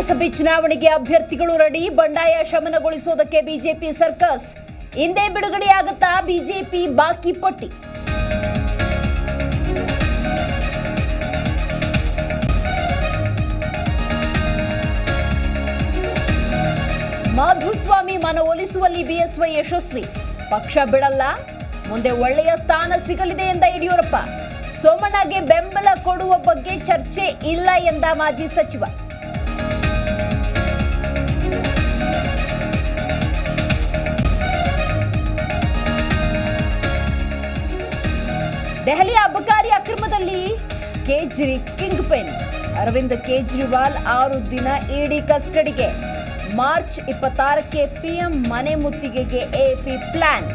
ಲೋಕಸಭೆ ಚುನಾವಣೆಗೆ ಅಭ್ಯರ್ಥಿಗಳು ರೆಡಿ, ಬಂಡಾಯ ಶಮನಗೊಳಿಸೋದಕ್ಕೆ ಬಿಜೆಪಿ ಸರ್ಕಸ್. ಇಂದೇ ಬಿಡುಗಡೆಯಾಗುತ್ತಾ ಬಿಜೆಪಿ ಬಾಕಿ ಪಟ್ಟಿ. ಮಾಧುಸ್ವಾಮಿ ಮನವೊಲಿಸುವಲ್ಲಿ ಬಿಎಸ್ವೈ ಯಶಸ್ವಿ, ಪಕ್ಷ ಬಿಡಲ್ಲ, ಮುಂದೆ ಒಳ್ಳೆಯ ಸ್ಥಾನ ಸಿಗಲಿದೆ ಎಂದ ಯಡಿಯೂರಪ್ಪ. ಸೋಮಣ್ಣಗೆ ಬೆಂಬಲ ಕೊಡುವ ಬಗ್ಗೆ ಚರ್ಚೆ ಇಲ್ಲ ಎಂದ ಮಾಜಿ ಸಚಿವ. ದೆಹಲಿಯ ಅಬಕಾರಿ ಅಕ್ರಮದಲ್ಲಿ ಕೇಜ್ರಿ ಕಿಂಗ್ ಪಿನ್ ಅರವಿಂದ್ ಕೇಜ್ರಿವಾಲ್ 6 ದಿನ ಇಡಿ ಕಸ್ಟಡಿಗೆ. ಮಾರ್ಚ್ 26ಕ್ಕೆ ಪಿಎಂ ಮನೆ ಮುತ್ತಿಗೆಗೆ ಎಪಿ ಪ್ಲಾನ್.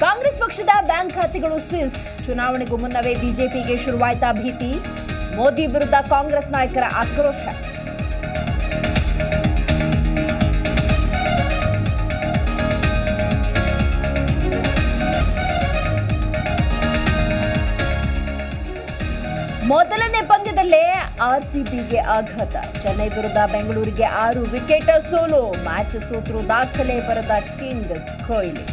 ಕಾಂಗ್ರೆಸ್ ಪಕ್ಷದ ಬ್ಯಾಂಕ್ ಖಾತೆಗಳು ಸೀಸ್. ಚುನಾವಣೆಗೂ ಮುನ್ನವೇ ಬಿಜೆಪಿಗೆ ಶುರುವಾಯ್ತಾ ಭೀತಿ. ಮೋದಿ ವಿರುದ್ಧ ಕಾಂಗ್ರೆಸ್ ನಾಯಕರ ಆಕ್ರೋಶ. ಮೊದಲನೇ ಪಂದ್ಯದಲ್ಲೇ ಆರ್ಸಿಬಿಗೆ ಆಘಾತ. ಚೆನ್ನೈ ವಿರುದ್ಧ ಬೆಂಗಳೂರಿಗೆ 6 ವಿಕೆಟ್ ಸೋಲು. ಮ್ಯಾಚ್ ಸೋತರು ದಾಖಲೆ ಬರೆದ ಕಿಂಗ್ ಕೊಹ್ಲಿ.